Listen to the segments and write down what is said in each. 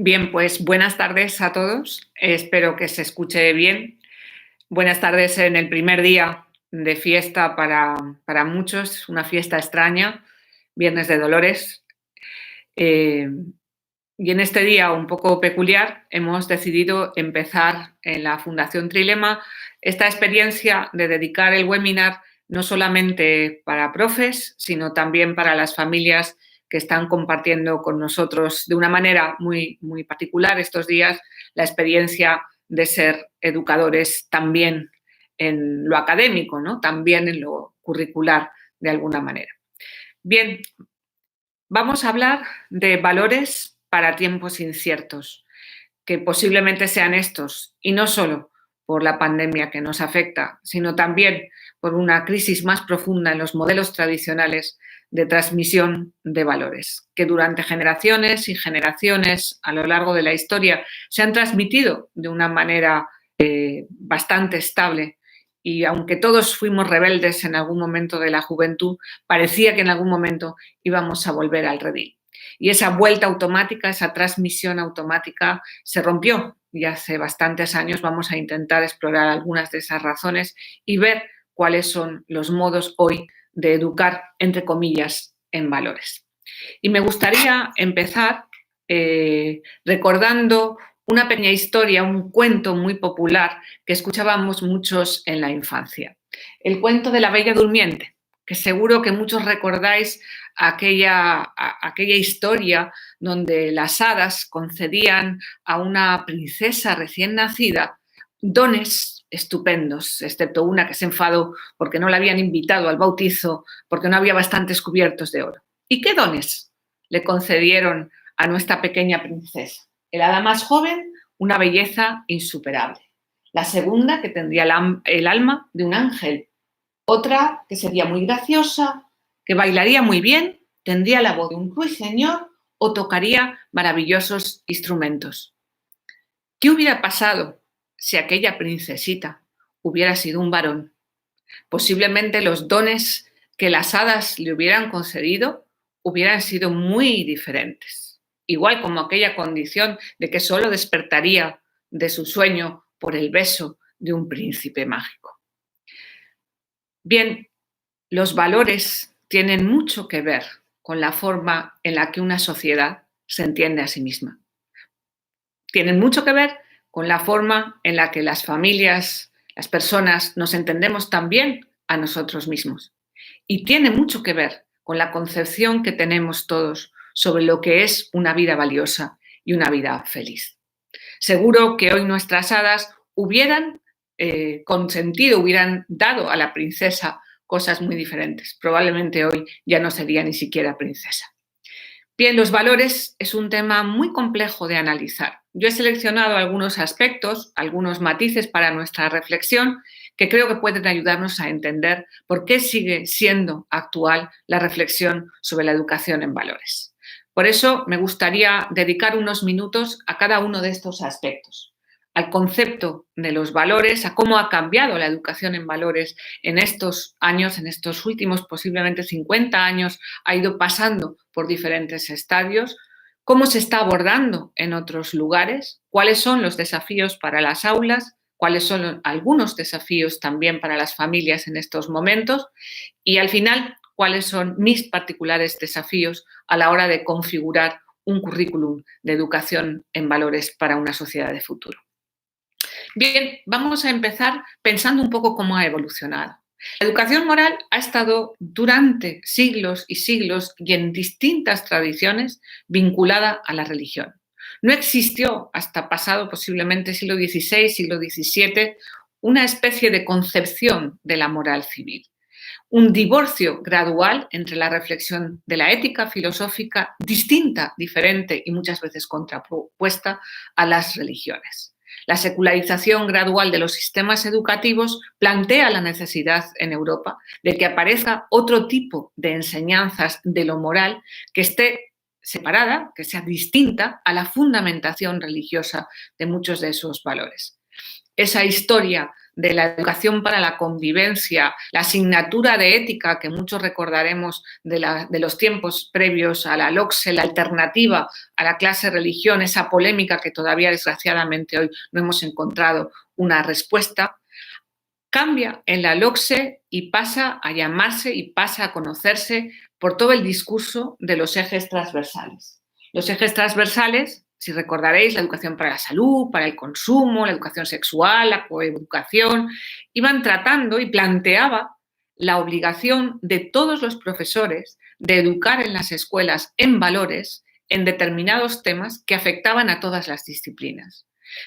Bien, pues buenas tardes a todos. Espero que se escuche bien. Buenas tardes en el primer día de fiesta para muchos, una fiesta extraña, Viernes de Dolores. Eh, y en este día un poco peculiar hemos decidido empezar en la Fundación Trilema esta experiencia de dedicar el webinar no solamente para profes, sino también para las familias que están compartiendo con nosotros de una manera muy, muy particular estos días la experiencia de ser educadores también en lo académico, ¿no? También en lo curricular de alguna manera. Bien, vamos a hablar de valores para tiempos inciertos, que posiblemente sean estos, y no solo por la pandemia que nos afecta, sino también por una crisis más profunda en los modelos tradicionales de transmisión de valores, que durante generaciones y generaciones a lo largo de la historia se han transmitido de una manera bastante estable. Y aunque todos fuimos rebeldes en algún momento de la juventud, parecía que en algún momento íbamos a volver al redil. Y esa vuelta automática, esa transmisión automática se rompió y hace bastantes años. Vamos a intentar explorar algunas de esas razones y ver cuáles son los modos hoy de educar, entre comillas, en valores. Y me gustaría empezar recordando una pequeña historia, un cuento muy popular que escuchábamos muchos en la infancia. El cuento de la Bella Durmiente, que seguro que muchos recordáis aquella historia donde las hadas concedían a una princesa recién nacida dones estupendos, excepto una que se enfadó porque no la habían invitado al bautizo, porque no había bastantes cubiertos de oro. ¿Y qué dones le concedieron a nuestra pequeña princesa? El hada más joven, una belleza insuperable. La segunda, que tendría el alma de un ángel. Otra, que sería muy graciosa, que bailaría muy bien, tendría la voz de un ruiseñor o tocaría maravillosos instrumentos. ¿Qué hubiera pasado si aquella princesita hubiera sido un varón? Posiblemente los dones que las hadas le hubieran concedido hubieran sido muy diferentes. Igual como aquella condición de que solo despertaría de su sueño por el beso de un príncipe mágico. Bien, los valores tienen mucho que ver con la forma en la que una sociedad se entiende a sí misma. Tienen mucho que ver con la forma en la que las familias, las personas nos entendemos también a nosotros mismos. Y tiene mucho que ver con la concepción que tenemos todos sobre lo que es una vida valiosa y una vida feliz. Seguro que hoy nuestras hadas hubieran consentido, hubieran dado a la princesa cosas muy diferentes. Probablemente hoy ya no sería ni siquiera princesa. Bien, los valores es un tema muy complejo de analizar. Yo he seleccionado algunos aspectos, algunos matices para nuestra reflexión que creo que pueden ayudarnos a entender por qué sigue siendo actual la reflexión sobre la educación en valores. Por eso me gustaría dedicar unos minutos a cada uno de estos aspectos, al concepto de los valores, a cómo ha cambiado la educación en valores en estos años, en estos últimos posiblemente 50 años, ha ido pasando por diferentes estadios, cómo se está abordando en otros lugares, cuáles son los desafíos para las aulas, cuáles son algunos desafíos también para las familias en estos momentos y al final cuáles son mis particulares desafíos a la hora de configurar un currículum de educación en valores para una sociedad de futuro. Bien, vamos a empezar pensando un poco cómo ha evolucionado. La educación moral ha estado durante siglos y siglos y en distintas tradiciones vinculada a la religión. No existió hasta pasado posiblemente siglo XVI, siglo XVII, una especie de concepción de la moral civil. Un divorcio gradual entre la reflexión de la ética filosófica distinta, diferente y muchas veces contrapuesta a las religiones. La secularización gradual de los sistemas educativos plantea la necesidad en Europa de que aparezca otro tipo de enseñanzas de lo moral que esté separada, que sea distinta a la fundamentación religiosa de muchos de esos valores. Esa historia de la educación para la convivencia, la asignatura de ética que muchos recordaremos de los tiempos previos a la LOCSE, la alternativa a la clase religión, esa polémica que todavía desgraciadamente hoy no hemos encontrado una respuesta, cambia en la LOCSE y pasa a llamarse y pasa a conocerse por todo el discurso de los ejes transversales. Los ejes transversales, si recordaréis, la educación para la salud, para el consumo, la educación sexual, la coeducación, iban tratando y planteaba la obligación de todos los profesores de educar en las escuelas en valores en determinados temas que afectaban a todas las disciplinas.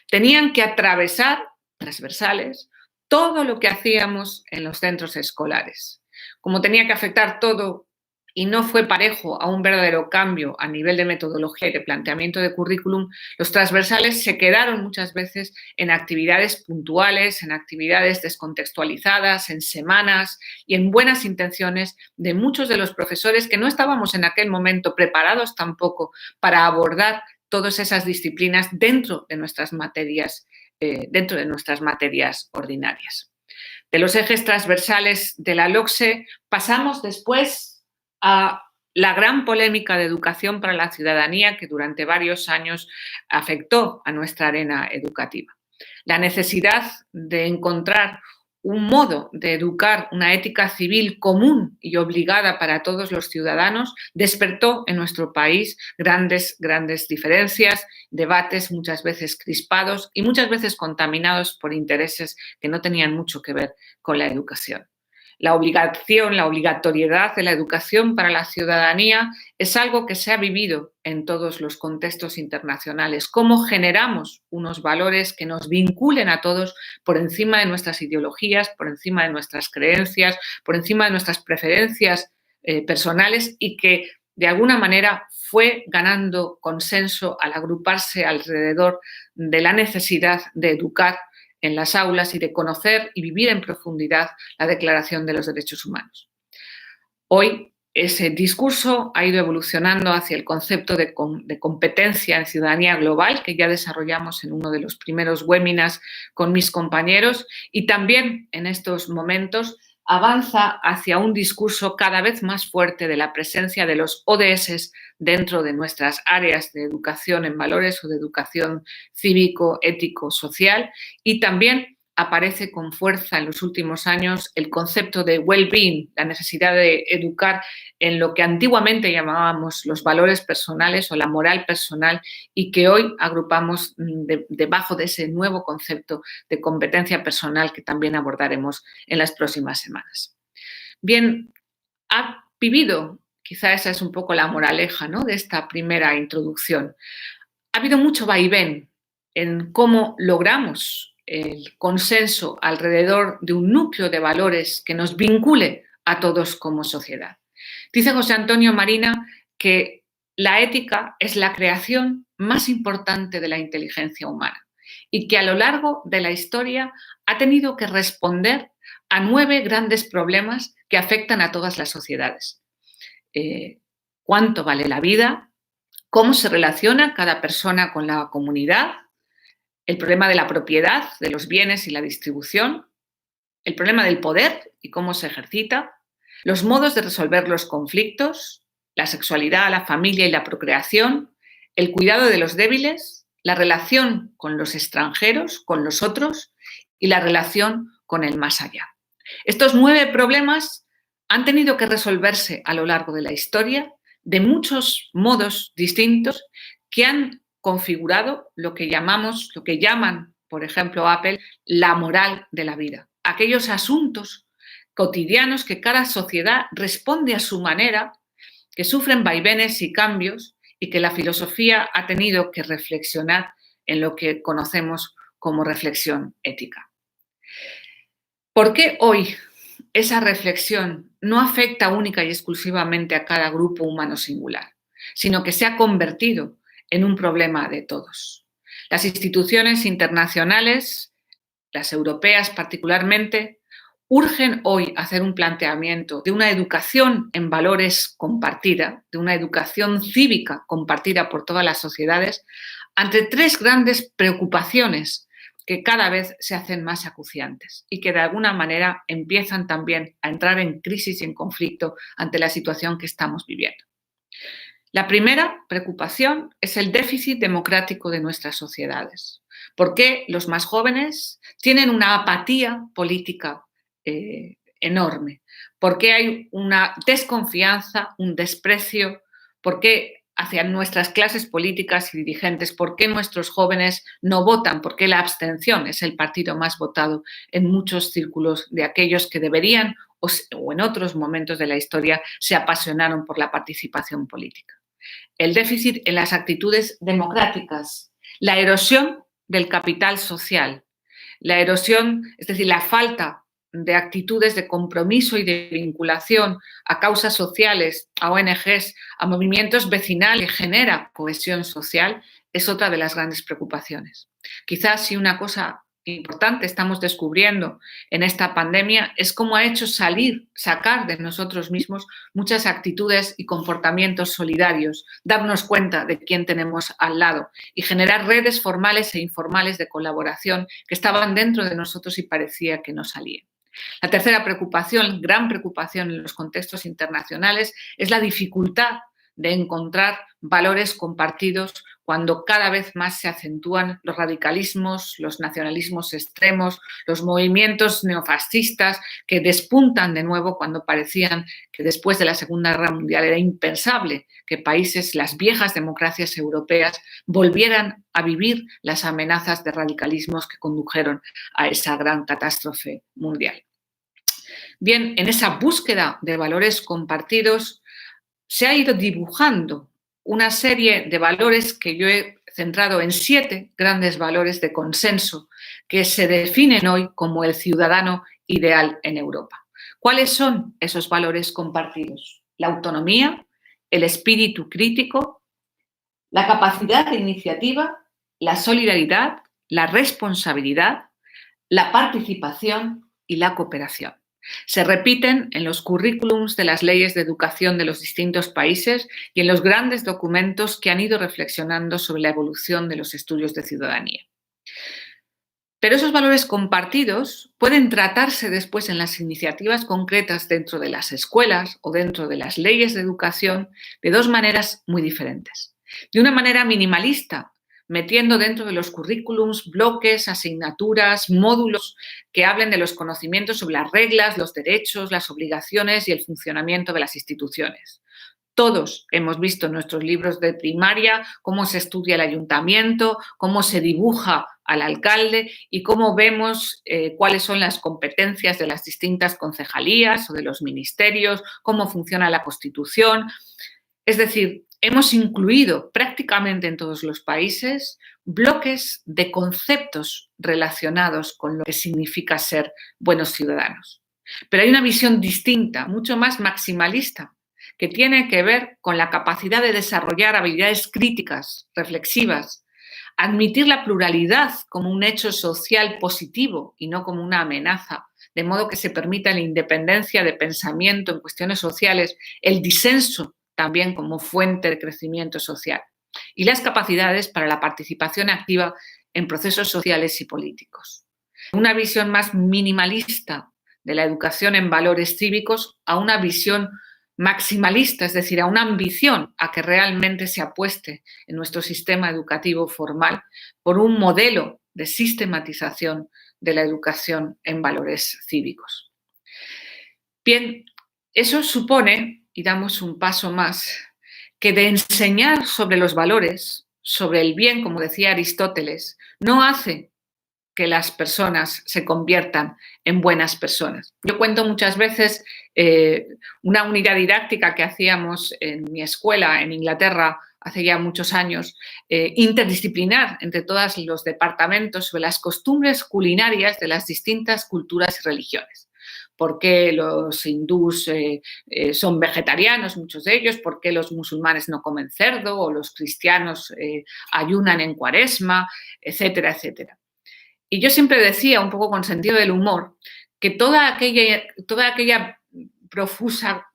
Tenían que atravesar, transversales, todo lo que hacíamos en los centros escolares. Como tenía que afectar todo y no fue parejo a un verdadero cambio a nivel de metodología y de planteamiento de currículum, los transversales se quedaron muchas veces en actividades puntuales, en actividades descontextualizadas, en semanas y en buenas intenciones de muchos de los profesores que no estábamos en aquel momento preparados tampoco para abordar todas esas disciplinas dentro de nuestras materias ordinarias. De los ejes transversales de la LOCSE pasamos después a la gran polémica de educación para la ciudadanía que durante varios años afectó a nuestra arena educativa. La necesidad de encontrar un modo de educar una ética civil común y obligada para todos los ciudadanos despertó en nuestro país grandes diferencias, debates muchas veces crispados y muchas veces contaminados por intereses que no tenían mucho que ver con la educación. La obligatoriedad de la educación para la ciudadanía es algo que se ha vivido en todos los contextos internacionales. Cómo generamos unos valores que nos vinculen a todos por encima de nuestras ideologías, por encima de nuestras creencias, por encima de nuestras preferencias personales y que de alguna manera fue ganando consenso al agruparse alrededor de la necesidad de educar en las aulas y de conocer y vivir en profundidad la Declaración de los Derechos Humanos. Hoy ese discurso ha ido evolucionando hacia el concepto de competencia en ciudadanía global que ya desarrollamos en uno de los primeros webinars con mis compañeros y también en estos momentos avanza hacia un discurso cada vez más fuerte de la presencia de los ODS dentro de nuestras áreas de educación en valores o de educación cívico, ético, social y también aparece con fuerza en los últimos años el concepto de well-being, la necesidad de educar en lo que antiguamente llamábamos los valores personales o la moral personal y que hoy agrupamos debajo de ese nuevo concepto de competencia personal que también abordaremos en las próximas semanas. Bien, ha vivido, quizá esa es un poco la moraleja, ¿no?, de esta primera introducción. Ha habido mucho vaivén en cómo logramos el consenso alrededor de un núcleo de valores que nos vincule a todos como sociedad. Dice José Antonio Marina que la ética es la creación más importante de la inteligencia humana y que a lo largo de la historia ha tenido que responder a 9 grandes problemas que afectan a todas las sociedades. ¿Cuánto vale la vida? ¿Cómo se relaciona cada persona con la comunidad? El problema de la propiedad, de los bienes y la distribución, el problema del poder y cómo se ejercita, los modos de resolver los conflictos, la sexualidad, la familia y la procreación, el cuidado de los débiles, la relación con los extranjeros, con los otros y la relación con el más allá. Estos 9 problemas han tenido que resolverse a lo largo de la historia de muchos modos distintos que han configurado lo que llaman, por ejemplo, Apple, la moral de la vida. Aquellos asuntos cotidianos que cada sociedad responde a su manera, que sufren vaivenes y cambios y que la filosofía ha tenido que reflexionar en lo que conocemos como reflexión ética. ¿Por qué hoy esa reflexión no afecta única y exclusivamente a cada grupo humano singular, sino que se ha convertido en un problema de todos? Las instituciones internacionales, las europeas particularmente, urgen hoy hacer un planteamiento de una educación en valores compartida, de una educación cívica compartida por todas las sociedades, ante 3 grandes preocupaciones que cada vez se hacen más acuciantes y que de alguna manera empiezan también a entrar en crisis y en conflicto ante la situación que estamos viviendo. La primera preocupación es el déficit democrático de nuestras sociedades. ¿Por qué los más jóvenes tienen una apatía política enorme? ¿Por qué hay una desconfianza, un desprecio? ¿Por qué hacia nuestras clases políticas y dirigentes? ¿Por qué nuestros jóvenes no votan? ¿Por qué la abstención es el partido más votado en muchos círculos de aquellos que deberían o en otros momentos de la historia se apasionaron por la participación política? El déficit en las actitudes democráticas, la erosión del capital social, la erosión, es decir, la falta de actitudes de compromiso y de vinculación a causas sociales, a ONGs, a movimientos vecinales que genera cohesión social, es otra de las grandes preocupaciones. Quizás si una cosa importante estamos descubriendo en esta pandemia es cómo ha hecho sacar de nosotros mismos muchas actitudes y comportamientos solidarios, darnos cuenta de quién tenemos al lado y generar redes formales e informales de colaboración que estaban dentro de nosotros y parecía que no salían. La tercera preocupación, gran preocupación en los contextos internacionales, es la dificultad de encontrar valores compartidos cuando cada vez más se acentúan los radicalismos, los nacionalismos extremos, los movimientos neofascistas que despuntan de nuevo cuando parecían que después de la Segunda Guerra Mundial era impensable que países, las viejas democracias europeas, volvieran a vivir las amenazas de radicalismos que condujeron a esa gran catástrofe mundial. Bien, en esa búsqueda de valores compartidos se ha ido dibujando una serie de valores que yo he centrado en 7 grandes valores de consenso que se definen hoy como el ciudadano ideal en Europa. ¿Cuáles son esos valores compartidos? La autonomía, el espíritu crítico, la capacidad de iniciativa, la solidaridad, la responsabilidad, la participación y la cooperación. Se repiten en los currículums de las leyes de educación de los distintos países y en los grandes documentos que han ido reflexionando sobre la evolución de los estudios de ciudadanía. Pero esos valores compartidos pueden tratarse después en las iniciativas concretas dentro de las escuelas o dentro de las leyes de educación de 2 maneras muy diferentes. De una manera minimalista, metiendo dentro de los currículums bloques, asignaturas, módulos que hablen de los conocimientos sobre las reglas, los derechos, las obligaciones y el funcionamiento de las instituciones. Todos hemos visto en nuestros libros de primaria cómo se estudia el ayuntamiento, cómo se dibuja al alcalde y cómo vemos cuáles son las competencias de las distintas concejalías o de los ministerios, cómo funciona la Constitución. Es decir, hemos incluido prácticamente en todos los países bloques de conceptos relacionados con lo que significa ser buenos ciudadanos. Pero hay una visión distinta, mucho más maximalista, que tiene que ver con la capacidad de desarrollar habilidades críticas, reflexivas, admitir la pluralidad como un hecho social positivo y no como una amenaza, de modo que se permita la independencia de pensamiento en cuestiones sociales, el disenso también como fuente de crecimiento social, y las capacidades para la participación activa en procesos sociales y políticos. Una visión más minimalista de la educación en valores cívicos a una visión maximalista, es decir, a una ambición a que realmente se apueste en nuestro sistema educativo formal por un modelo de sistematización de la educación en valores cívicos. Bien, eso supone, y damos un paso más, que de enseñar sobre los valores, sobre el bien, como decía Aristóteles, no hace que las personas se conviertan en buenas personas. Yo cuento muchas veces una unidad didáctica que hacíamos en mi escuela en Inglaterra hace ya muchos años, interdisciplinar entre todos los departamentos sobre las costumbres culinarias de las distintas culturas y religiones. ¿Por qué los hindús son vegetarianos, muchos de ellos? ¿Por qué los musulmanes no comen cerdo? ¿O los cristianos ayunan en cuaresma? Etcétera, etcétera. Y yo siempre decía, un poco con sentido del humor, que toda aquella profusa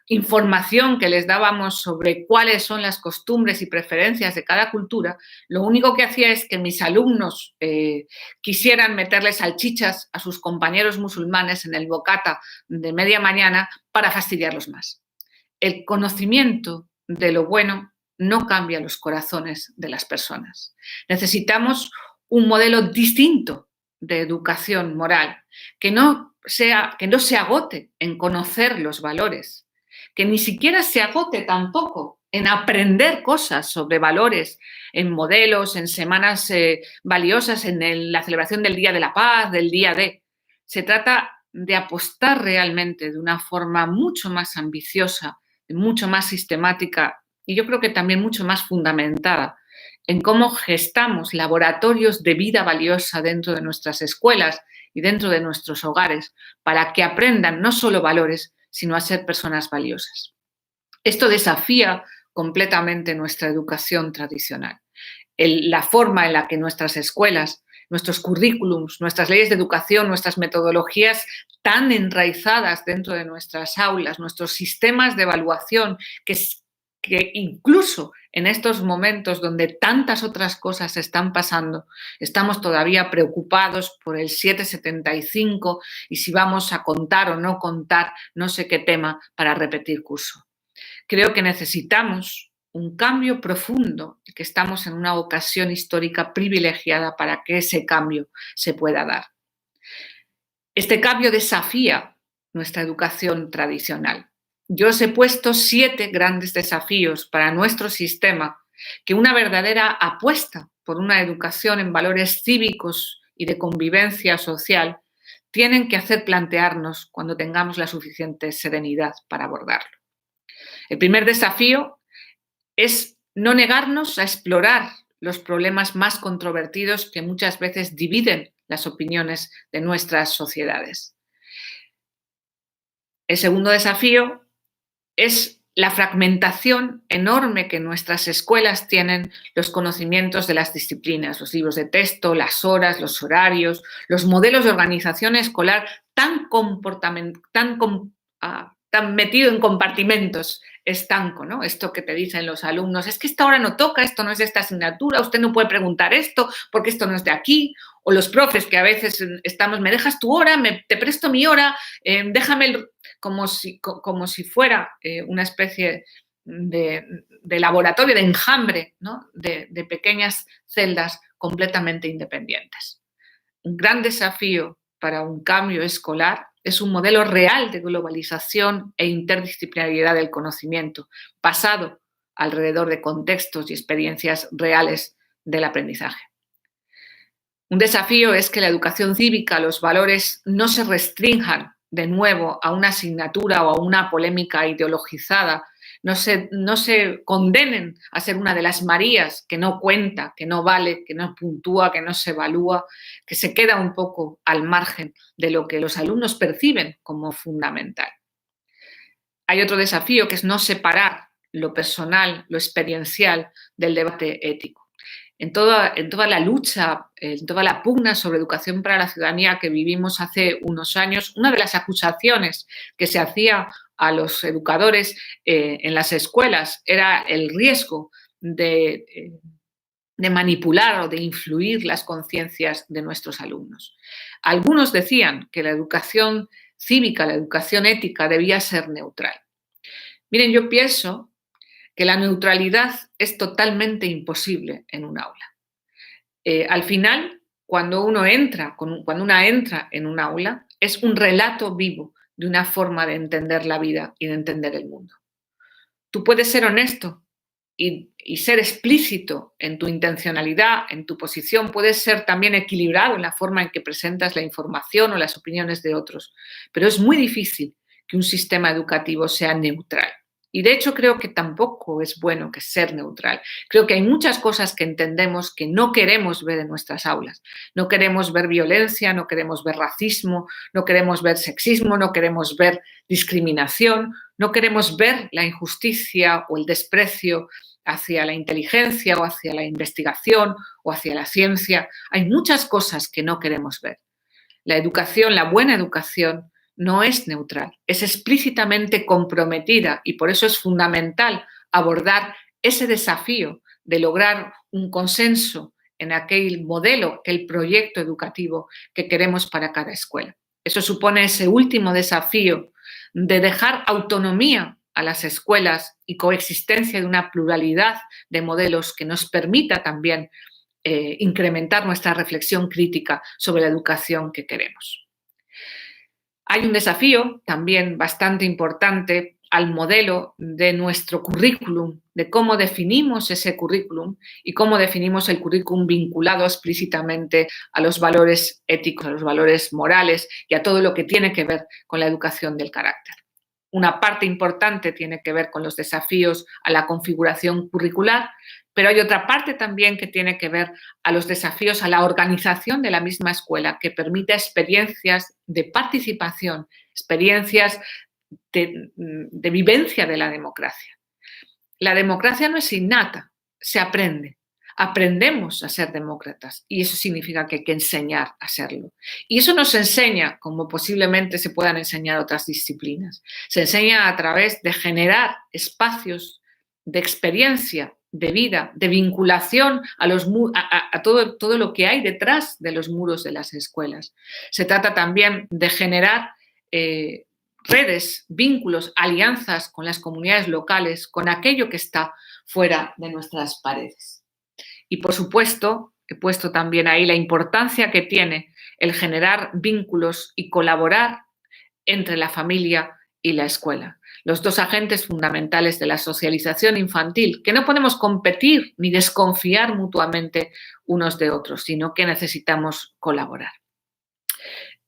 información que les dábamos sobre cuáles son las costumbres y preferencias de cada cultura, lo único que hacía es que mis alumnos quisieran meterle salchichas a sus compañeros musulmanes en el bocata de media mañana para fastidiarlos más. El conocimiento de lo bueno no cambia los corazones de las personas. Necesitamos un modelo distinto de educación moral, que no se agote en conocer los valores, que ni siquiera se agote tampoco en aprender cosas sobre valores, en modelos, en semanas valiosas, en la celebración del Día de la Paz, del Día de. Se trata de apostar realmente de una forma mucho más ambiciosa, mucho más sistemática y yo creo que también mucho más fundamentada en cómo gestamos laboratorios de vida valiosa dentro de nuestras escuelas y dentro de nuestros hogares para que aprendan no solo valores, sino a ser personas valiosas. Esto desafía completamente nuestra educación tradicional. La forma en la que nuestras escuelas, nuestros currículums, nuestras leyes de educación, nuestras metodologías tan enraizadas dentro de nuestras aulas, nuestros sistemas de evaluación, que incluso en estos momentos donde tantas otras cosas están pasando, estamos todavía preocupados por el 775 y si vamos a contar o no contar no sé qué tema para repetir curso. Creo que necesitamos un cambio profundo y que estamos en una ocasión histórica privilegiada para que ese cambio se pueda dar. Este cambio desafía nuestra educación tradicional. Yo os he puesto 7 grandes desafíos para nuestro sistema que una verdadera apuesta por una educación en valores cívicos y de convivencia social tienen que hacer plantearnos cuando tengamos la suficiente serenidad para abordarlo. El primer desafío es no negarnos a explorar los problemas más controvertidos que muchas veces dividen las opiniones de nuestras sociedades. El segundo desafío es la fragmentación enorme que nuestras escuelas tienen los conocimientos de las disciplinas, los libros de texto, las horas, los horarios, los modelos de organización escolar tan metido en compartimentos estanco, ¿no? Esto que te dicen los alumnos, es que esta hora no toca, esto no es de esta asignatura, usted no puede preguntar esto porque esto no es de aquí, o los profes que a veces estamos, me dejas tu hora, te presto mi hora, déjame como si fuera una especie de laboratorio, de enjambre, ¿no? de pequeñas celdas completamente independientes. Un gran desafío para un cambio escolar es un modelo real de globalización e interdisciplinariedad del conocimiento, basado alrededor de contextos y experiencias reales del aprendizaje. Un desafío es que la educación cívica, los valores, no se restrinjan de nuevo a una asignatura o a una polémica ideologizada, no se condenen a ser una de las Marías que no cuenta, que no vale, que no puntúa, que no se evalúa, que se queda un poco al margen de lo que los alumnos perciben como fundamental. Hay otro desafío que es no separar lo personal, lo experiencial del debate ético. En toda la lucha, en toda la pugna sobre educación para la ciudadanía que vivimos hace unos años, una de las acusaciones que se hacía a los educadores en las escuelas era el riesgo de manipular o de influir las conciencias de nuestros alumnos. Algunos decían que la educación cívica, la educación ética debía ser neutral. Miren, yo pienso que la neutralidad es totalmente imposible en un aula. Al final, cuando una entra en un aula, es un relato vivo de una forma de entender la vida y de entender el mundo. Tú puedes ser honesto y ser explícito en tu intencionalidad, en tu posición, puedes ser también equilibrado en la forma en que presentas la información o las opiniones de otros, pero es muy difícil que un sistema educativo sea neutral. Y de hecho creo que tampoco es bueno que ser neutral. Creo que hay muchas cosas que entendemos que no queremos ver en nuestras aulas. No queremos ver violencia, no queremos ver racismo, no queremos ver sexismo, no queremos ver discriminación, no queremos ver la injusticia o el desprecio hacia la inteligencia o hacia la investigación o hacia la ciencia. Hay muchas cosas que no queremos ver. La educación, la buena educación, no es neutral, es explícitamente comprometida y por eso es fundamental abordar ese desafío de lograr un consenso en aquel modelo, aquel proyecto educativo que queremos para cada escuela. Eso supone ese último desafío de dejar autonomía a las escuelas y coexistencia de una pluralidad de modelos que nos permita también incrementar nuestra reflexión crítica sobre la educación que queremos. Hay un desafío también bastante importante al modelo de nuestro currículum, de cómo definimos ese currículum y cómo definimos el currículum vinculado explícitamente a los valores éticos, a los valores morales y a todo lo que tiene que ver con la educación del carácter. Una parte importante tiene que ver con los desafíos a la configuración curricular, pero hay otra parte también que tiene que ver a los desafíos a la organización de la misma escuela, que permita experiencias de participación, experiencias de vivencia de la democracia. La democracia no es innata, se aprende. Aprendemos a ser demócratas y eso significa que hay que enseñar a serlo. Y eso no se enseña como posiblemente se puedan enseñar otras disciplinas. Se enseña a través de generar espacios de experiencia, de vida, de vinculación a todo lo que hay detrás de los muros de las escuelas. Se trata también de generar redes, vínculos, alianzas con las comunidades locales, con aquello que está fuera de nuestras paredes. Y, por supuesto, he puesto también ahí la importancia que tiene el generar vínculos y colaborar entre la familia y la escuela. Los dos agentes fundamentales de la socialización infantil, que no podemos competir ni desconfiar mutuamente unos de otros, sino que necesitamos colaborar.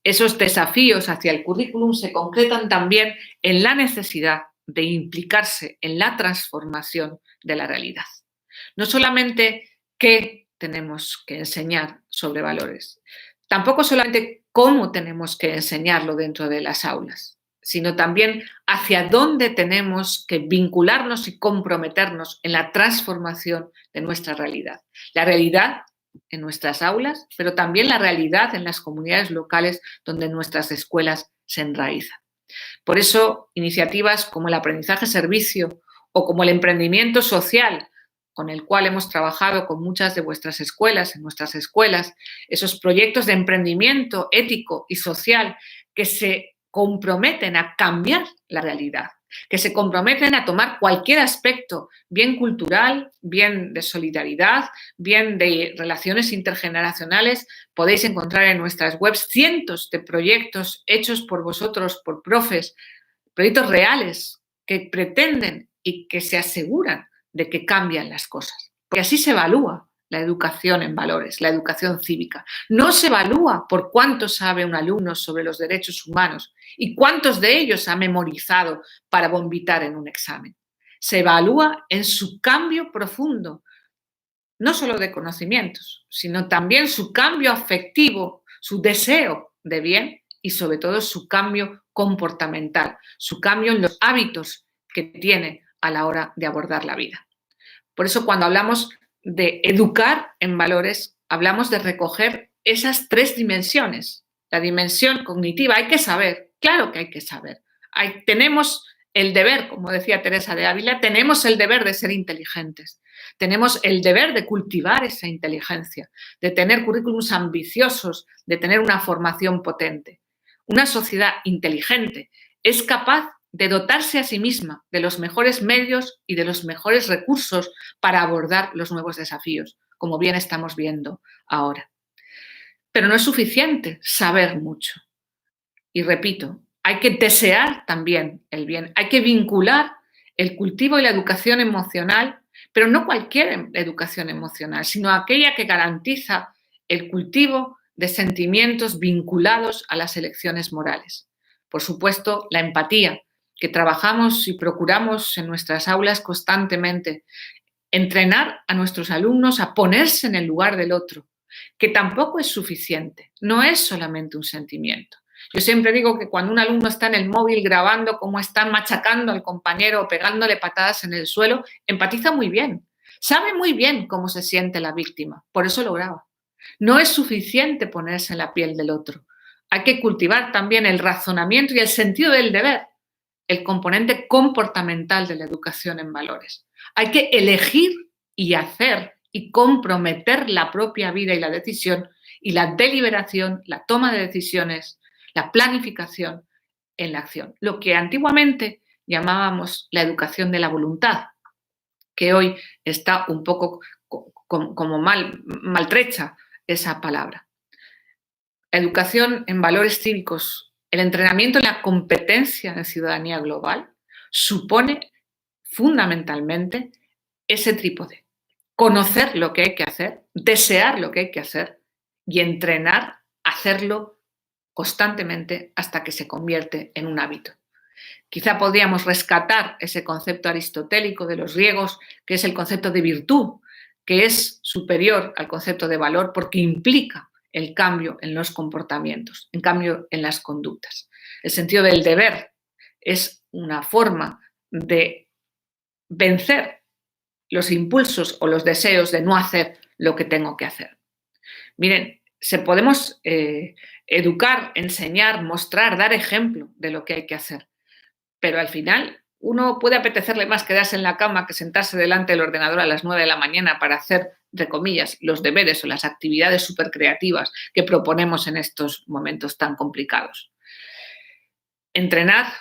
Esos desafíos hacia el currículum se concretan también en la necesidad de implicarse en la transformación de la realidad. No solamente qué tenemos que enseñar sobre valores, tampoco solamente cómo tenemos que enseñarlo dentro de las aulas, sino también hacia dónde tenemos que vincularnos y comprometernos en la transformación de nuestra realidad. La realidad en nuestras aulas, pero también la realidad en las comunidades locales donde nuestras escuelas se enraizan. Por eso, iniciativas como el aprendizaje servicio o como el emprendimiento social, con el cual hemos trabajado con muchas de vuestras escuelas, en nuestras escuelas, esos proyectos de emprendimiento ético y social que se comprometen a cambiar la realidad, que se comprometen a tomar cualquier aspecto, bien cultural, bien de solidaridad, bien de relaciones intergeneracionales. Podéis encontrar en nuestras webs cientos de proyectos hechos por vosotros, por profes, proyectos reales que pretenden y que se aseguran de que cambian las cosas. Porque así se evalúa la educación en valores, la educación cívica. No se evalúa por cuánto sabe un alumno sobre los derechos humanos y cuántos de ellos ha memorizado para bombitar en un examen. Se evalúa en su cambio profundo, no solo de conocimientos, sino también su cambio afectivo, su deseo de bien y sobre todo su cambio comportamental, su cambio en los hábitos que tiene a la hora de abordar la vida. Por eso, cuando hablamos de educar en valores, hablamos de recoger esas tres dimensiones. La dimensión cognitiva, hay que saber, claro que hay que saber. Tenemos el deber, como decía Teresa de Ávila, tenemos el deber de ser inteligentes. Tenemos el deber de cultivar esa inteligencia, de tener currículums ambiciosos, de tener una formación potente. Una sociedad inteligente es capaz de dotarse a sí misma de los mejores medios y de los mejores recursos para abordar los nuevos desafíos, como bien estamos viendo ahora. Pero no es suficiente saber mucho. Y repito, hay que desear también el bien, hay que vincular el cultivo y la educación emocional, pero no cualquier educación emocional, sino aquella que garantiza el cultivo de sentimientos vinculados a las elecciones morales. Por supuesto, la empatía, que trabajamos y procuramos en nuestras aulas constantemente, entrenar a nuestros alumnos a ponerse en el lugar del otro, que tampoco es suficiente, no es solamente un sentimiento. Yo siempre digo que cuando un alumno está en el móvil grabando cómo están machacando al compañero o pegándole patadas en el suelo, empatiza muy bien, sabe muy bien cómo se siente la víctima, por eso lo graba. No es suficiente ponerse en la piel del otro. Hay que cultivar también el razonamiento y el sentido del deber, el componente comportamental de la educación en valores. Hay que elegir y hacer y comprometer la propia vida y la decisión y la deliberación, la toma de decisiones, la planificación en la acción. Lo que antiguamente llamábamos la educación de la voluntad, que hoy está un poco como maltrecha esa palabra. Educación en valores cívicos, el entrenamiento en la competencia de ciudadanía global supone fundamentalmente ese trípode. Conocer lo que hay que hacer, desear lo que hay que hacer y entrenar a hacerlo constantemente hasta que se convierte en un hábito. Quizá podríamos rescatar ese concepto aristotélico de los griegos, que es el concepto de virtud, que es superior al concepto de valor porque implica el cambio en los comportamientos, en cambio en las conductas. El sentido del deber es una forma de vencer los impulsos o los deseos de no hacer lo que tengo que hacer. Miren, podemos educar, enseñar, mostrar, dar ejemplo de lo que hay que hacer, pero al final uno puede apetecerle más quedarse en la cama que sentarse delante del ordenador a las 9 de la mañana para hacer, entre comillas, los deberes o las actividades súper creativas que proponemos en estos momentos tan complicados. Entrenar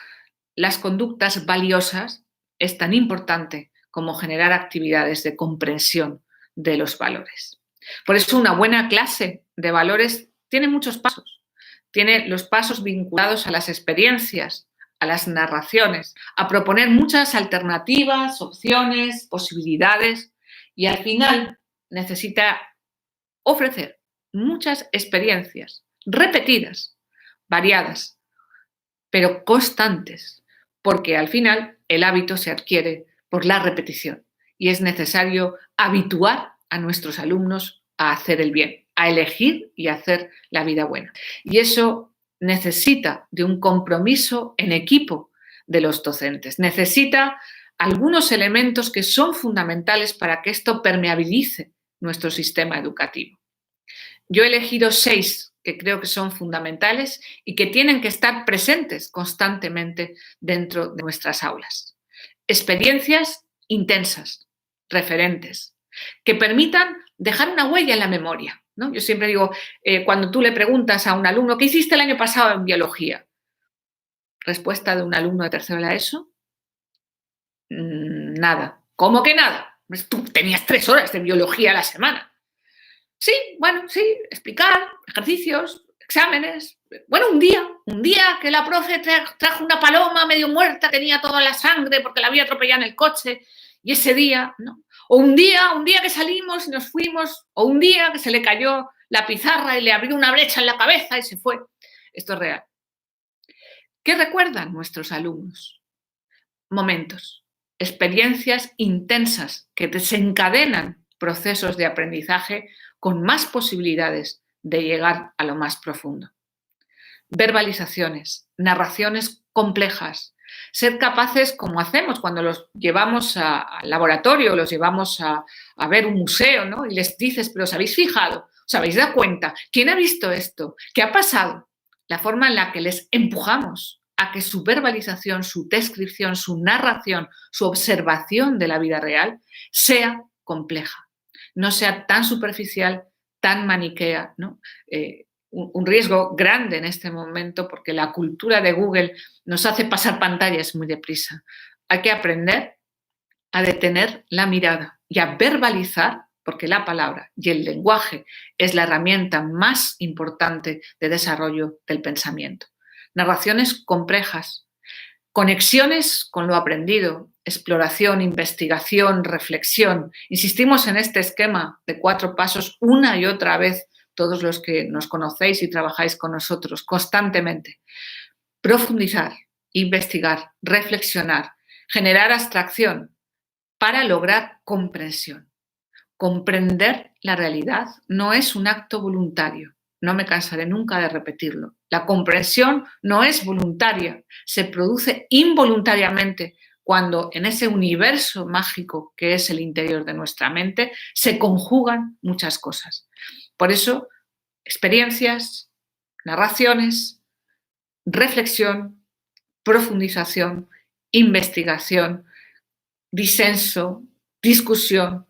las conductas valiosas es tan importante como generar actividades de comprensión de los valores. Por eso una buena clase de valores tiene muchos pasos. Tiene los pasos vinculados a las experiencias, a las narraciones, a proponer muchas alternativas, opciones, posibilidades y al final necesita ofrecer muchas experiencias repetidas, variadas, pero constantes, porque al final el hábito se adquiere por la repetición y es necesario habituar a nuestros alumnos a hacer el bien, a elegir y a hacer la vida buena. Y eso necesita de un compromiso en equipo de los docentes, necesita algunos elementos que son fundamentales para que esto permeabilice nuestro sistema educativo. Yo he elegido 6 que creo que son fundamentales y que tienen que estar presentes constantemente dentro de nuestras aulas. Experiencias intensas, referentes, que permitan dejar una huella en la memoria, ¿no? Yo siempre digo, cuando tú le preguntas a un alumno, ¿qué hiciste el año pasado en biología? Respuesta de un alumno de tercero de la ESO, nada. ¿Cómo que nada? Pues tú tenías 3 horas de biología a la semana. Sí, bueno, sí, explicar, ejercicios, exámenes. Bueno, un día que la profe trajo una paloma medio muerta, tenía toda la sangre porque la había atropellado en el coche, y ese día, ¿no? O un día que salimos y nos fuimos, o un día que se le cayó la pizarra y le abrió una brecha en la cabeza y se fue. Esto es real. ¿Qué recuerdan nuestros alumnos? Momentos, experiencias intensas que desencadenan procesos de aprendizaje con más posibilidades de llegar a lo más profundo. Verbalizaciones, narraciones complejas, ser capaces, como hacemos cuando los llevamos al laboratorio, los llevamos a ver un museo, ¿no? Y les dices, pero ¿os habéis fijado? ¿Os habéis dado cuenta? ¿Quién ha visto esto? ¿Qué ha pasado? La forma en la que les empujamos a que su verbalización, su descripción, su narración, su observación de la vida real sea compleja, no sea tan superficial, tan maniquea, ¿no? Un riesgo grande en este momento porque la cultura de Google nos hace pasar pantallas muy deprisa. Hay que aprender a detener la mirada y a verbalizar, porque la palabra y el lenguaje es la herramienta más importante de desarrollo del pensamiento. Narraciones complejas, conexiones con lo aprendido, exploración, investigación, reflexión. Insistimos en este esquema de 4 pasos una y otra vez, todos los que nos conocéis y trabajáis con nosotros constantemente. Profundizar, investigar, reflexionar, generar abstracción para lograr comprensión. Comprender la realidad no es un acto voluntario. No me cansaré nunca de repetirlo. La comprensión no es voluntaria, se produce involuntariamente cuando en ese universo mágico que es el interior de nuestra mente se conjugan muchas cosas. Por eso, experiencias, narraciones, reflexión, profundización, investigación, disenso, discusión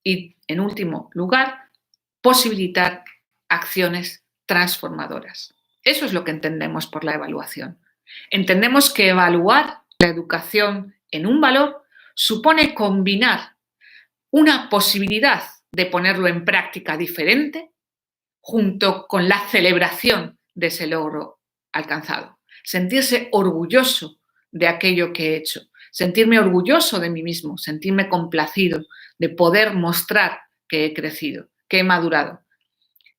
y, en último lugar, posibilitar acciones transformadoras. Eso es lo que entendemos por la evaluación. Entendemos que evaluar la educación en un valor supone combinar una posibilidad de ponerlo en práctica diferente junto con la celebración de ese logro alcanzado. Sentirse orgulloso de aquello que he hecho, sentirme orgulloso de mí mismo, sentirme complacido de poder mostrar que he crecido, que he madurado.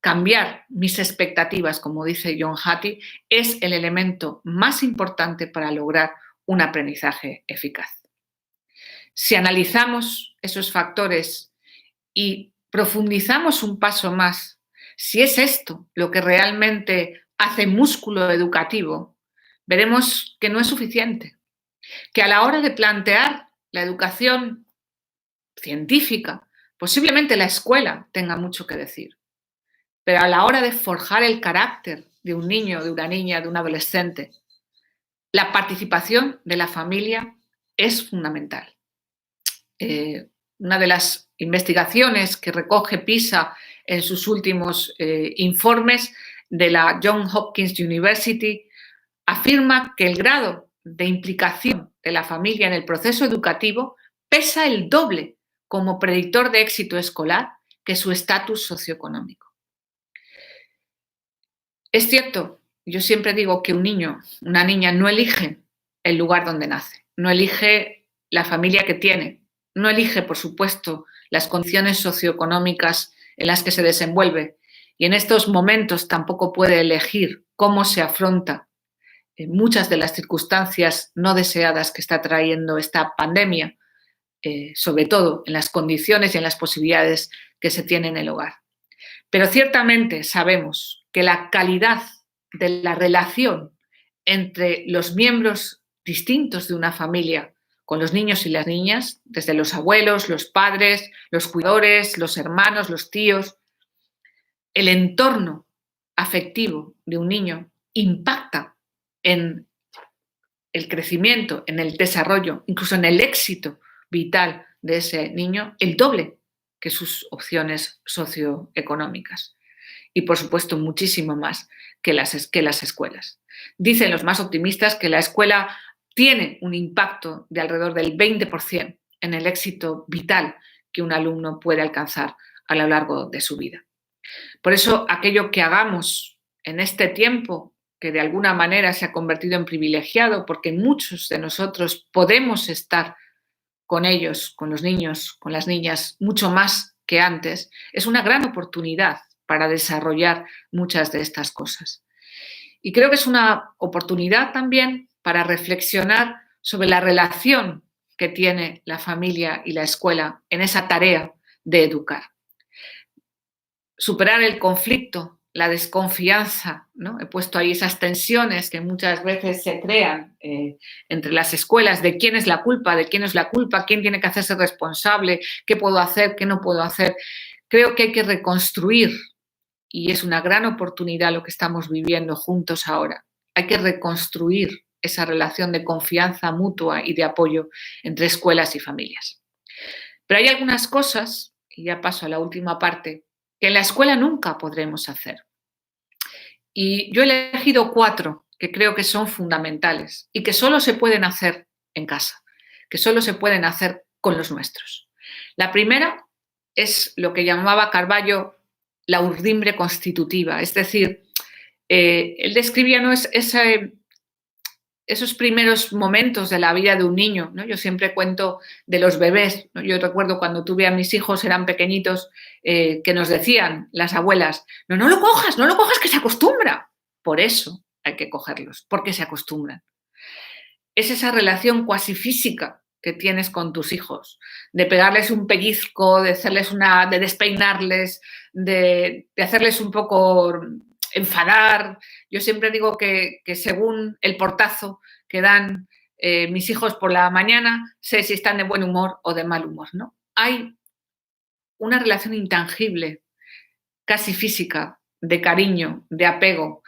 Cambiar mis expectativas, como dice John Hattie, es el elemento más importante para lograr un aprendizaje eficaz. Si analizamos esos factores y profundizamos un paso más, si es esto lo que realmente hace músculo educativo, veremos que no es suficiente, que a la hora de plantear la educación científica, posiblemente la escuela tenga mucho que decir, pero a la hora de forjar el carácter de un niño, de una niña, de un adolescente, la participación de la familia es fundamental. Una de las investigaciones que recoge PISA en sus últimos informes de la Johns Hopkins University afirma que el grado de implicación de la familia en el proceso educativo pesa el doble como predictor de éxito escolar que su estatus socioeconómico. Es cierto, yo siempre digo que un niño, una niña no elige el lugar donde nace, no elige la familia que tiene, no elige, por supuesto, las condiciones socioeconómicas en las que se desenvuelve y en estos momentos tampoco puede elegir cómo se afronta muchas de las circunstancias no deseadas que está trayendo esta pandemia, sobre todo en las condiciones y en las posibilidades que se tienen en el hogar. Pero ciertamente sabemos que la calidad de la relación entre los miembros distintos de una familia con los niños y las niñas, desde los abuelos, los padres, los cuidadores, los hermanos, los tíos, el entorno afectivo de un niño impacta en el crecimiento, en el desarrollo, incluso en el éxito vital de ese niño, el doble que sus opciones socioeconómicas. Y, por supuesto, muchísimo más que las escuelas. Dicen los más optimistas que la escuela tiene un impacto de alrededor del 20% en el éxito vital que un alumno puede alcanzar a lo largo de su vida. Por eso, aquello que hagamos en este tiempo, que de alguna manera se ha convertido en privilegiado, porque muchos de nosotros podemos estar con ellos, con los niños, con las niñas, mucho más que antes, es una gran oportunidad para desarrollar muchas de estas cosas. Y creo que es una oportunidad también para reflexionar sobre la relación que tiene la familia y la escuela en esa tarea de educar. Superar el conflicto, la desconfianza, ¿no? He puesto ahí esas tensiones que muchas veces se crean entre las escuelas de quién es la culpa, de quién es la culpa, quién tiene que hacerse responsable, qué puedo hacer, qué no puedo hacer. Creo que hay que reconstruir, y es una gran oportunidad lo que estamos viviendo juntos ahora. Hay que reconstruir esa relación de confianza mutua y de apoyo entre escuelas y familias. Pero hay algunas cosas, y ya paso a la última parte, que en la escuela nunca podremos hacer. Y yo he elegido 4 que creo que son fundamentales y que solo se pueden hacer en casa, que solo se pueden hacer con los nuestros. La primera es lo que llamaba Carballo la urdimbre constitutiva, es decir, él describía ¿no? esos primeros momentos de la vida de un niño, ¿no? Yo siempre cuento de los bebés, ¿no? Yo recuerdo cuando tuve a mis hijos, eran pequeñitos, que nos decían las abuelas, no lo cojas, no lo cojas, que se acostumbra. Por eso hay que cogerlos, porque se acostumbran. Es esa relación cuasi física que tienes con tus hijos, de pegarles un pellizco, de despeinarles, de hacerles un poco enfadar. Yo siempre digo que según el portazo que dan mis hijos por la mañana, sé si están de buen humor o de mal humor, ¿no? Hay una relación intangible, casi física, de cariño, de apego,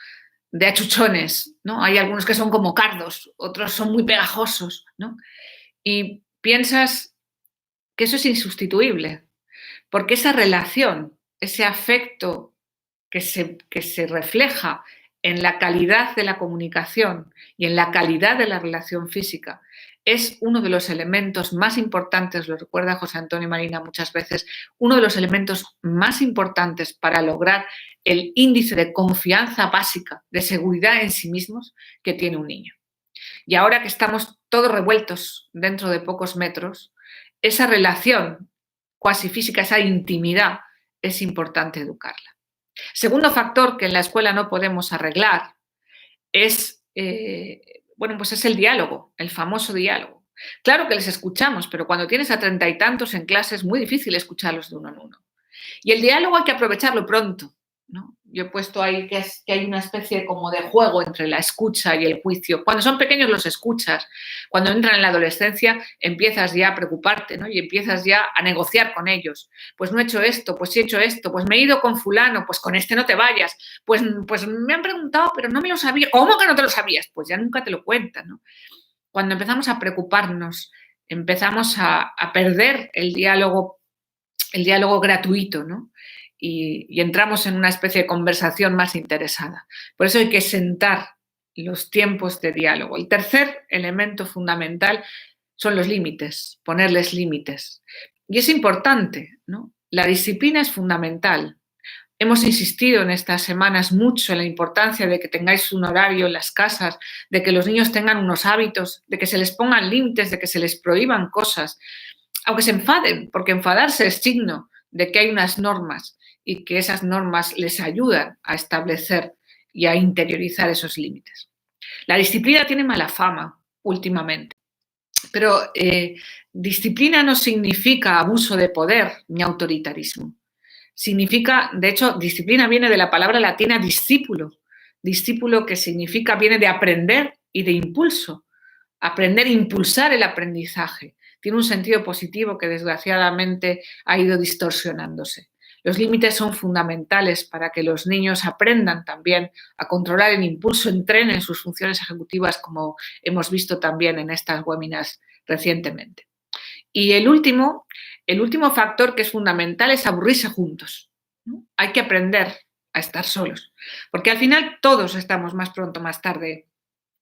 de achuchones, ¿no? Hay algunos que son como cardos, otros son muy pegajosos, ¿no? Y piensas que eso es insustituible, porque esa relación, ese afecto que se refleja en la calidad de la comunicación y en la calidad de la relación física, es uno de los elementos más importantes, lo recuerda José Antonio Marina muchas veces, uno de los elementos más importantes para lograr el índice de confianza básica, de seguridad en sí mismos que tiene un niño. Y ahora que estamos todos revueltos dentro de pocos metros, esa relación cuasi física, esa intimidad, es importante educarla. Segundo factor que en la escuela no podemos arreglar es, pues es el diálogo, el famoso diálogo. Claro que les escuchamos, pero cuando tienes a 30 y tantos en clase es muy difícil escucharlos de uno en uno. Y el diálogo hay que aprovecharlo pronto, ¿no? Yo he puesto ahí que hay una especie como de juego entre la escucha y el juicio. Cuando son pequeños los escuchas, cuando entran en la adolescencia empiezas ya a preocuparte, ¿no? Y empiezas ya a negociar con ellos. Pues no he hecho esto, pues sí he hecho esto, pues me he ido con fulano, pues con este no te vayas, pues me han preguntado pero no me lo sabía. ¿Cómo que no te lo sabías? Pues ya nunca te lo cuentan, ¿no? Cuando empezamos a preocuparnos, empezamos a perder el diálogo gratuito, ¿no? Y entramos en una especie de conversación más interesada. Por eso hay que sentar los tiempos de diálogo. El tercer elemento fundamental son los límites, ponerles límites. Y es importante, ¿no? La disciplina es fundamental. Hemos insistido en estas semanas mucho en la importancia de que tengáis un horario en las casas, de que los niños tengan unos hábitos, de que se les pongan límites, de que se les prohíban cosas, aunque se enfaden, porque enfadarse es signo de que hay unas normas y que esas normas les ayudan a establecer y a interiorizar esos límites. La disciplina tiene mala fama últimamente, pero disciplina no significa abuso de poder ni autoritarismo. Significa, de hecho, disciplina viene de la palabra latina discípulo. Discípulo que significa, viene de aprender y de impulso. Aprender, impulsar el aprendizaje. Tiene un sentido positivo que desgraciadamente ha ido distorsionándose. Los límites son fundamentales para que los niños aprendan también a controlar el impulso, entrenen sus funciones ejecutivas, como hemos visto también en estas webinars recientemente. Y el último factor que es fundamental es aburrirse juntos, ¿no? Hay que aprender a estar solos, porque al final todos estamos más pronto o más tarde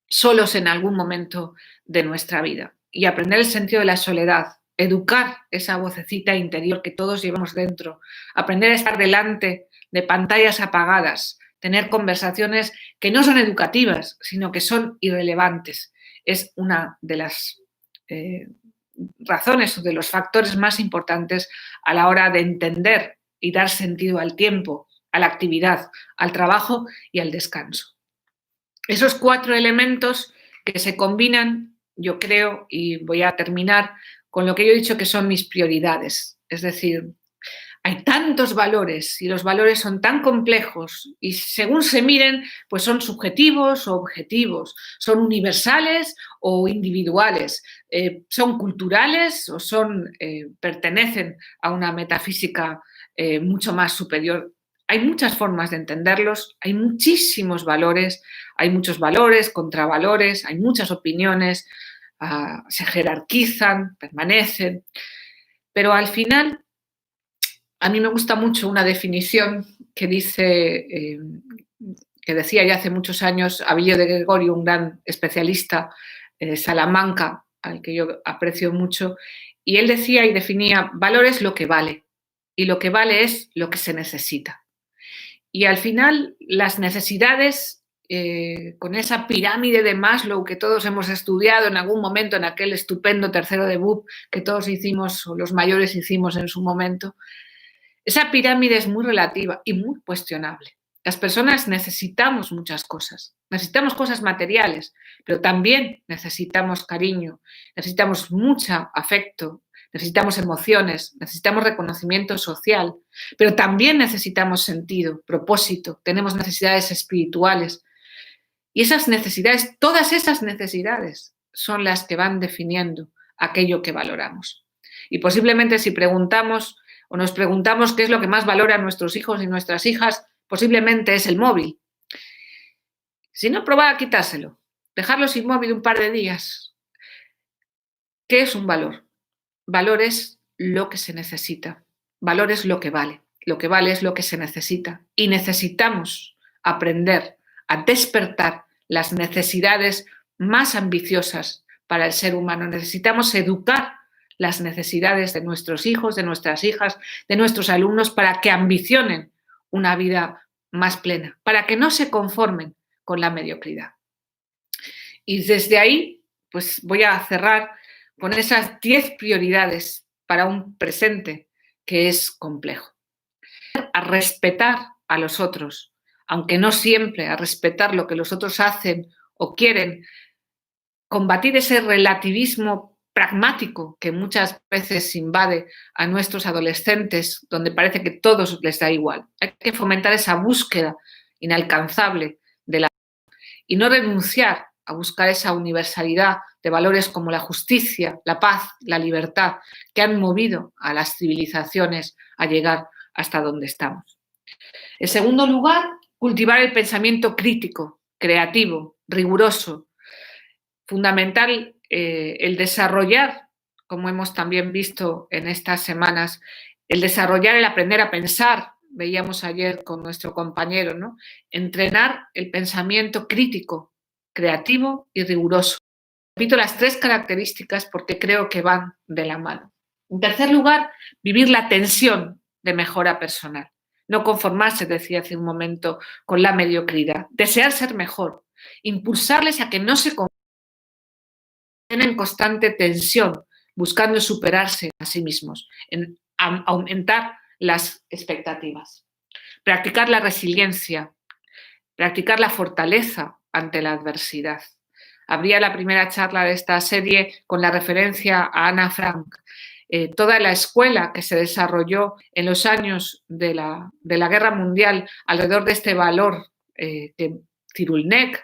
solos en algún momento de nuestra vida. Y aprender el sentido de la soledad, educar esa vocecita interior que todos llevamos dentro, aprender a estar delante de pantallas apagadas, tener conversaciones que no son educativas, sino que son irrelevantes. Es una de las razones o de los factores más importantes a la hora de entender y dar sentido al tiempo, a la actividad, al trabajo y al descanso. Esos 4 elementos que se combinan, yo creo, y voy a terminar con lo que yo he dicho que son mis prioridades. Es decir, hay tantos valores y los valores son tan complejos y según se miren, pues son subjetivos o objetivos, son universales o individuales, son culturales o pertenecen a una metafísica mucho más superior. Hay muchas formas de entenderlos, hay muchísimos valores, hay muchos valores, contravalores, hay muchas opiniones, se jerarquizan, permanecen, pero al final a mí me gusta mucho una definición que que decía ya hace muchos años Abilio de Gregorio, un gran especialista de Salamanca, al que yo aprecio mucho, y él decía y definía: valor es lo que vale, y lo que vale es lo que se necesita. Y al final las necesidades, con esa pirámide de Maslow que todos hemos estudiado en algún momento en aquel estupendo tercero de BUP que todos hicimos, o los mayores hicimos en su momento, esa pirámide es muy relativa y muy cuestionable. Las personas necesitamos muchas cosas. Necesitamos cosas materiales, pero también necesitamos cariño, necesitamos mucho afecto, necesitamos emociones, necesitamos reconocimiento social, pero también necesitamos sentido, propósito, tenemos necesidades espirituales. Y esas necesidades, todas esas necesidades, son las que van definiendo aquello que valoramos. Y posiblemente si preguntamos o nos preguntamos qué es lo que más valoran nuestros hijos y nuestras hijas, posiblemente es el móvil. Si no, probar a quitárselo, dejarlos inmóvil un par de días. ¿Qué es un valor? Valor es lo que se necesita, valor es lo que vale es lo que se necesita y necesitamos aprender a despertar las necesidades más ambiciosas para el ser humano. Necesitamos educar las necesidades de nuestros hijos, de nuestras hijas, de nuestros alumnos para que ambicionen una vida más plena, para que no se conformen con la mediocridad. Y desde ahí, pues voy a cerrar con esas 10 prioridades para un presente que es complejo. A respetar a los otros, aunque no siempre a respetar lo que los otros hacen o quieren, combatir ese relativismo pragmático que muchas veces invade a nuestros adolescentes, donde parece que todo les da igual. Hay que fomentar esa búsqueda inalcanzable de la y no renunciar a buscar esa universalidad de valores como la justicia, la paz, la libertad, que han movido a las civilizaciones a llegar hasta donde estamos. En segundo lugar, cultivar el pensamiento crítico, creativo, riguroso. Fundamental el desarrollar, como hemos también visto en estas semanas, el desarrollar, el aprender a pensar. Veíamos ayer con nuestro compañero, ¿no? Entrenar el pensamiento crítico, creativo y riguroso. Repito las 3 características porque creo que van de la mano. En tercer lugar, vivir la tensión de mejora personal. No conformarse, decía hace un momento, con la mediocridad. Desear ser mejor. Impulsarles a que no se conformen en constante tensión, buscando superarse a sí mismos, en aumentar las expectativas. Practicar la resiliencia, practicar la fortaleza ante la adversidad. Abría la primera charla de esta serie con la referencia a Ana Frank. Toda la escuela que se desarrolló en los años de la Guerra Mundial alrededor de este valor que Cyrulnik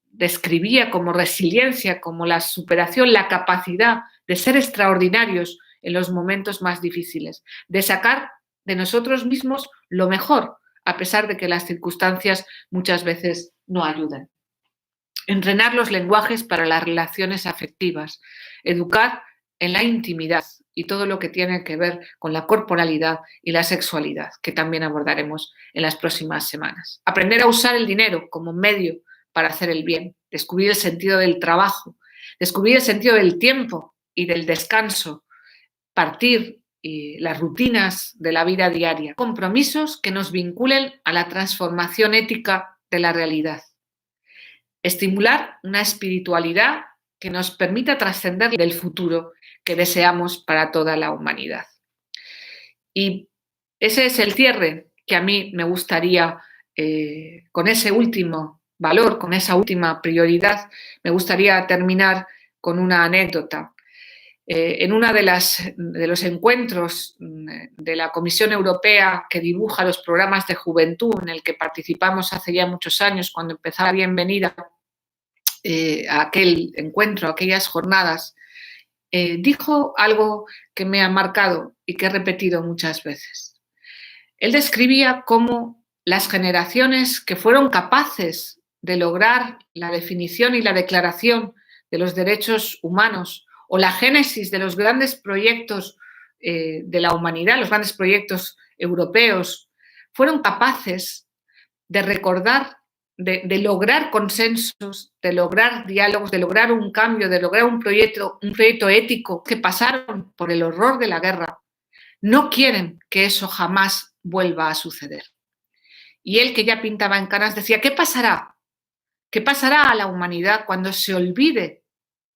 describía como resiliencia, como la superación, la capacidad de ser extraordinarios en los momentos más difíciles, de sacar de nosotros mismos lo mejor, a pesar de que las circunstancias muchas veces no ayudan. Entrenar los lenguajes para las relaciones afectivas, educar en la intimidad y todo lo que tiene que ver con la corporalidad y la sexualidad, que también abordaremos en las próximas semanas. Aprender a usar el dinero como medio para hacer el bien, descubrir el sentido del trabajo, descubrir el sentido del tiempo y del descanso, partir las rutinas de la vida diaria, compromisos que nos vinculen a la transformación ética de la realidad. Estimular una espiritualidad que nos permita trascender del futuro que deseamos para toda la humanidad. Y ese es el cierre que a mí me gustaría, con ese último valor, con esa última prioridad, me gustaría terminar con una anécdota. En uno de los encuentros de la Comisión Europea que dibuja los programas de juventud, en el que participamos hace ya muchos años, cuando empezaba Bienvenida a aquel encuentro, a aquellas jornadas, dijo algo que me ha marcado y que he repetido muchas veces. Él describía cómo las generaciones que fueron capaces de lograr la definición y la declaración de los derechos humanos o la génesis de los grandes proyectos de la humanidad, los grandes proyectos europeos, fueron capaces de recordar, de lograr consensos, de lograr diálogos, de lograr un cambio, de lograr un proyecto ético, que pasaron por el horror de la guerra. No quieren que eso jamás vuelva a suceder. Y él, que ya pintaba en canas, decía, ¿qué pasará? ¿Qué pasará a la humanidad cuando se olvide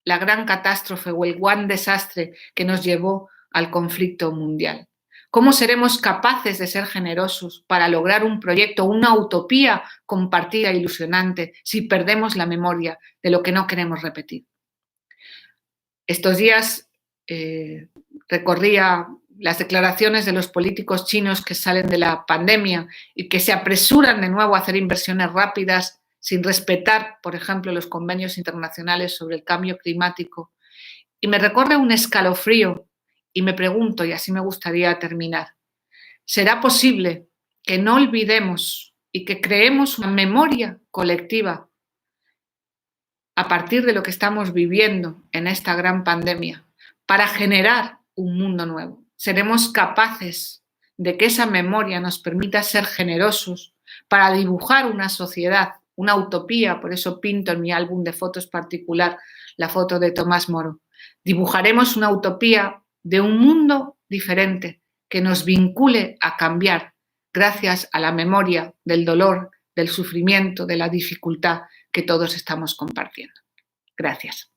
la gran catástrofe o el gran desastre que nos llevó al conflicto mundial? ¿Cómo seremos capaces de ser generosos para lograr un proyecto, una utopía compartida e ilusionante si perdemos la memoria de lo que no queremos repetir? Estos días recorría las declaraciones de los políticos chinos que salen de la pandemia y que se apresuran de nuevo a hacer inversiones rápidas sin respetar, por ejemplo, los convenios internacionales sobre el cambio climático. Y me recorre un escalofrío y me pregunto, y así me gustaría terminar, ¿será posible que no olvidemos y que creemos una memoria colectiva a partir de lo que estamos viviendo en esta gran pandemia para generar un mundo nuevo. Seremos capaces de que esa memoria nos permita ser generosos para dibujar una sociedad, una utopía. Por eso pinto en mi álbum de fotos particular la foto de Tomás Moro. Dibujaremos una utopía de un mundo diferente que nos vincule a cambiar gracias a la memoria del dolor, del sufrimiento, de la dificultad que todos estamos compartiendo. Gracias.